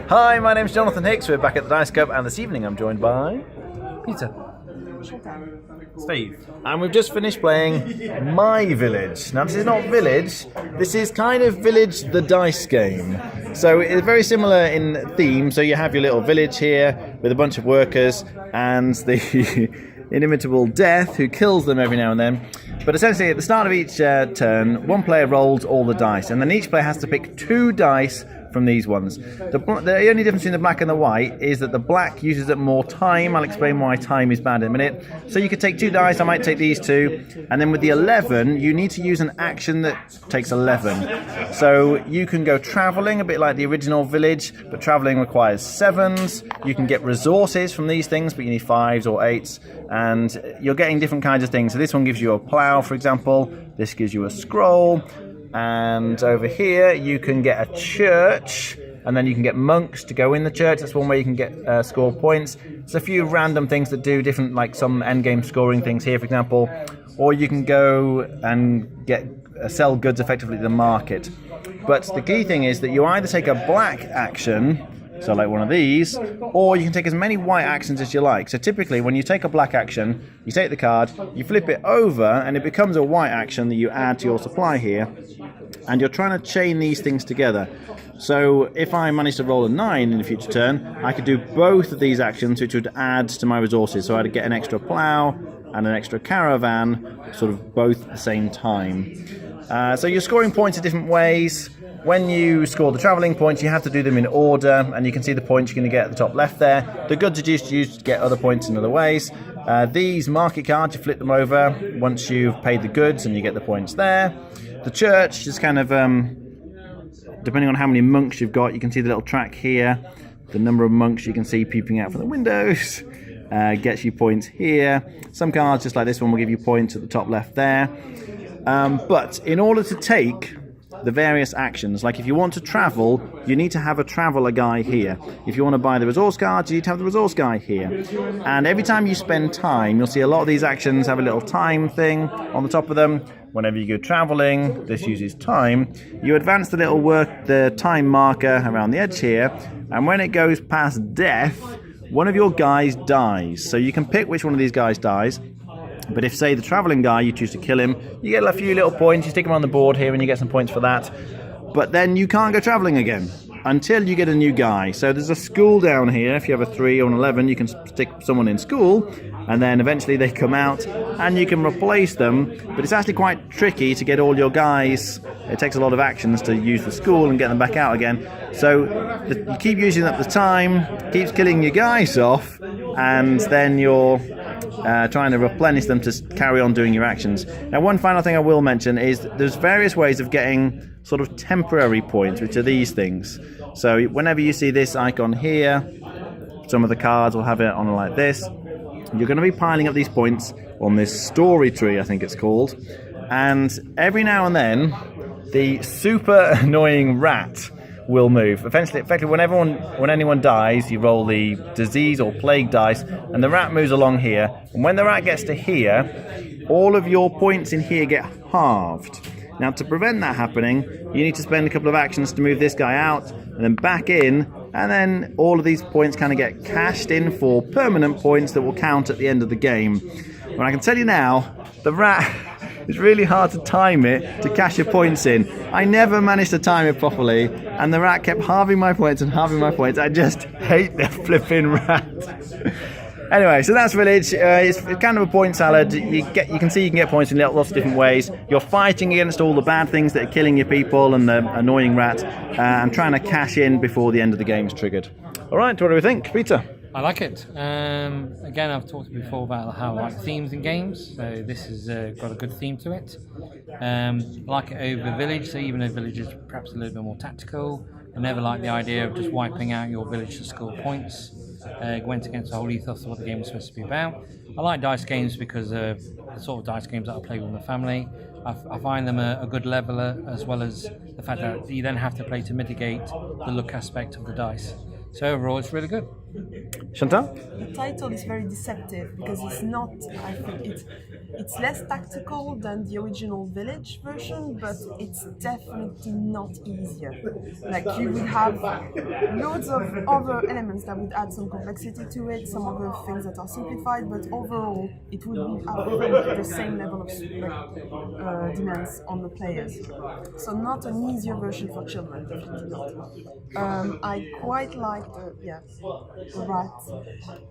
Hi, my name's Jonathan Hicks. We're back at the Dice Cup, and this evening I'm joined by Peter, Steve, and we've just finished playing My Village. Now, this is not Village. This is kind of Village the dice game. So it's very similar in theme. So you have your little village here with a bunch of workers and the inimitable Death who kills them every now and then. But essentially, at the start of each turn, one player rolls all the dice, and then each player has to pick 2 dice from these ones. The only difference between the black and the white is that the black uses up more time. I'll explain why time is bad in a minute. So you could take 2 dice, I might take these 2, and then with the 11, you need to use an action that takes 11. So you can go travelling, a bit like the original village, but travelling requires 7s. You can get resources from these things, but you need 5s or 8s, and you're getting different kinds of things. So this one gives you a plough, for example. This gives you a scroll. And over here you can get a church, and then you can get monks to go in the church. That's one way you can get score points. There's a few random things that do different, like some endgame scoring things here, for example. Or you can go and get sell goods effectively to the market. But the key thing is that you either take a black action, so like one of these, or you can take as many white actions as you like. So typically when you take a black action, you take the card, you flip it over, and it becomes a white action that you add to your supply here, and you're trying to chain these things together. So if I manage to roll a 9 in a future turn, I could do both of these actions, which would add to my resources. So I'd get an extra plough and an extra caravan, sort of both at the same time. So you're scoring points in different ways. When you score the travelling points, you have to do them in order, and you can see the points you're going to get at the top left there. The goods are just used to get other points in other ways. These market cards, you flip them over once you've paid the goods, and you get the points there. The church is kind of, depending on how many monks you've got, you can see the little track here. The number of monks you can see peeping out from the windows gets you points here. Some cards, just like this one, will give you points at the top left there. But in order to take the various actions, like if you want to travel, you need to have a traveller guy here. If you want to buy the resource cards, you need to have the resource guy here. And every time you spend time, you'll see a lot of these actions have a little time thing on the top of them. Whenever you go travelling, this uses time. You advance the time marker around the edge here, and when it goes past death, one of your guys dies. So you can pick which one of these guys dies. But if, say, the travelling guy, you choose to kill him, you get a few little points, you stick him on the board here and you get some points for that. But then you can't go travelling again until you get a new guy. So there's a school down here. If you have a 3 or an 11, you can stick someone in school, and then eventually they come out and you can replace them. But it's actually quite tricky to get all your guys. It takes a lot of actions to use the school and get them back out again. So you keep using up the time, keeps killing your guys off, and then you're trying to replenish them to carry on doing your actions. Now, one final thing I will mention is there's various ways of getting sort of temporary points, which are these things. So whenever you see this icon here, some of the cards will have it on like this. You're going to be piling up these points on this story tree, I think it's called. And every now and then, the super annoying rat will move. Effectively, when anyone dies, you roll the disease or plague dice, and the rat moves along here. And when the rat gets to here, all of your points in here get halved. Now, to prevent that happening, you need to spend a couple of actions to move this guy out, and then back in, and then all of these points kind of get cashed in for permanent points that will count at the end of the game. But I can tell you now, the rat, it's really hard to time it to cash your points in. I never managed to time it properly, and the rat kept halving my points and halving my points. I just hate the flipping rat. Anyway, so that's Village. It's kind of a point salad. You can see you can get points in lots of different ways. You're fighting against all the bad things that are killing your people and the annoying rat, and trying to cash in before the end of the game's triggered. All right, what do we think, Peter? I like it. Again, I've talked before about how I like themes in games, so this has got a good theme to it. I like it over Village, so even though Village is perhaps a little bit more tactical, I never like the idea of just wiping out your village to score points. It went against the whole ethos of what the game was supposed to be about. I like dice games because of the sort of dice games that I play with my family. I find them a good leveler, as well as the fact that you then have to play to mitigate the look aspect of the dice. So overall, it's really good. Chantal? The title is very deceptive because it's not, I think it's less tactical than the original Village version, but it's definitely not easier. Like you would have loads of other elements that would add some complexity to it, some other things that are simplified, but overall it would be, I think, the same level of demands on the players. So not an easier version for children, definitely not. I quite like the rat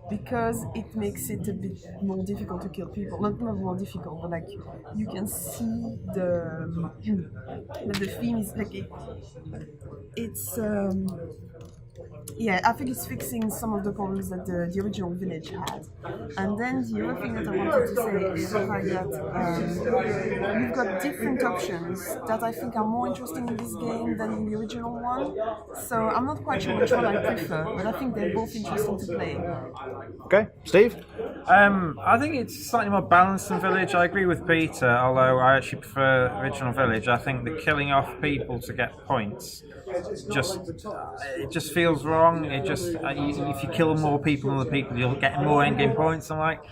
because it makes it a bit more difficult to kill people. Not more difficult, but like you can see the theme is like it's. I think it's fixing some of the problems that the original Village had. And then the other thing that I wanted to say is the fact that you've got different options that I think are more interesting in this game than in the original one. So I'm not quite sure which one I prefer, but I think they're both interesting to play. Okay, Steve? I think it's slightly more balanced than Village. I agree with Peter, although I actually prefer original Village. I think the killing off people to get points just feels wrong. It just if you kill more people than the people, you'll get more endgame points. I'm like,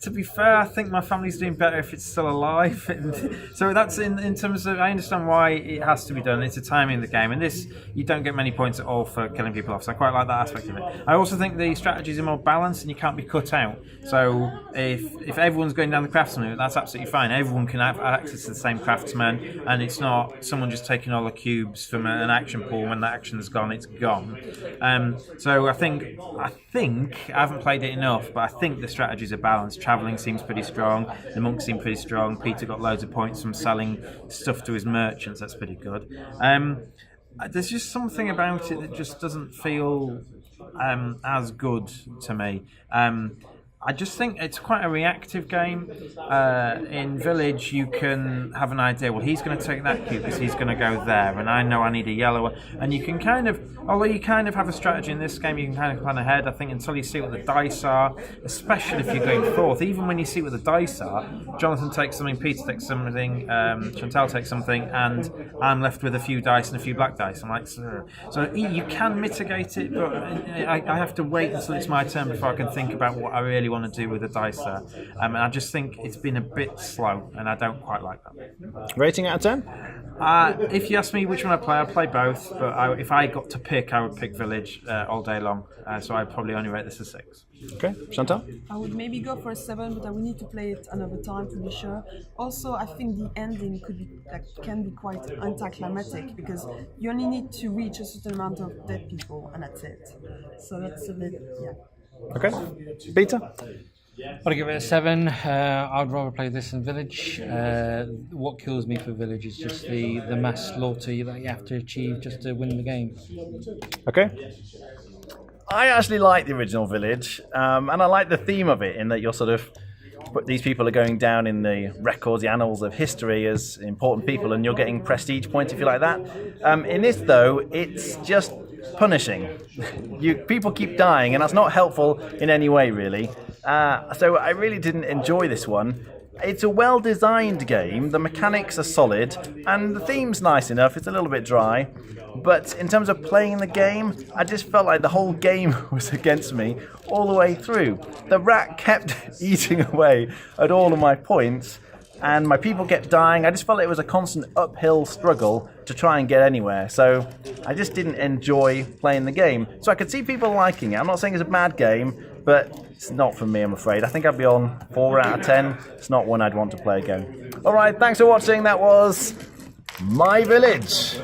to be fair, I think my family's doing better if it's still alive. And so that's in terms of, I understand why it has to be done. It's a timing of the game, and this, you don't get many points at all for killing people off. So I quite like that aspect of it. I also think the strategies are more balanced and you can't be cut out. So if everyone's going down the craftsman route, that's absolutely fine. Everyone can have access to the same craftsman, and it's not someone just taking all the cubes from an action pool. When that action's gone, it's gone. So I think I haven't played it enough, but I think the strategies are balanced. Travelling seems pretty strong. The monks seem pretty strong. Peter got loads of points from selling stuff to his merchants. That's pretty good. There's just something about it that just doesn't feel as good to me. I just think it's quite a reactive game. In Village, you can have an idea, well, he's going to take that cube because he's going to go there, and I know I need a yellow one. And you can although you kind of have a strategy in this game, you can kind of plan ahead, I think, until you see what the dice are, especially if you're going fourth. Even when you see what the dice are, Jonathan takes something, Peter takes something, Chantal takes something, and I'm left with a few dice and a few black dice. I'm like, sir. So you can mitigate it, but I have to wait until it's my turn before I can think about what I really want to do with the dice there. And I just think it's been a bit slow, and I don't quite like that. Rating out of 10? If you ask me which one I play both, but if I got to pick, I would pick Village all day long. So I'd probably only rate this a 6. Okay, Chantal? I would maybe go for a 7, but I would need to play it another time to be sure. Also, I think the ending can be quite anticlimactic because you only need to reach a certain amount of dead people, and that's it. So that's a bit, Okay, Peter? I'd give it a 7. I'd rather play this than Village. What kills me for Village is just the mass slaughter that you have to achieve just to win the game. Okay. I actually like the original Village, and I like the theme of it in that you're sort of, these people are going down in the records, the annals of history as important people, and you're getting prestige points if you like that. In this, though, it's just punishing. People keep dying, and that's not helpful in any way, really. So I really didn't enjoy this one. It's a well-designed game, the mechanics are solid, and the theme's nice enough, it's a little bit dry. But in terms of playing the game, I just felt like the whole game was against me all the way through. The rat kept eating away at all of my points, and my people kept dying. I just felt it was a constant uphill struggle to try and get anywhere. So I just didn't enjoy playing the game. So I could see people liking it. I'm not saying it's a bad game, but it's not for me, I'm afraid. I think I'd be on 4 out of 10. It's not one I'd want to play again. All right, thanks for watching. That was My Village.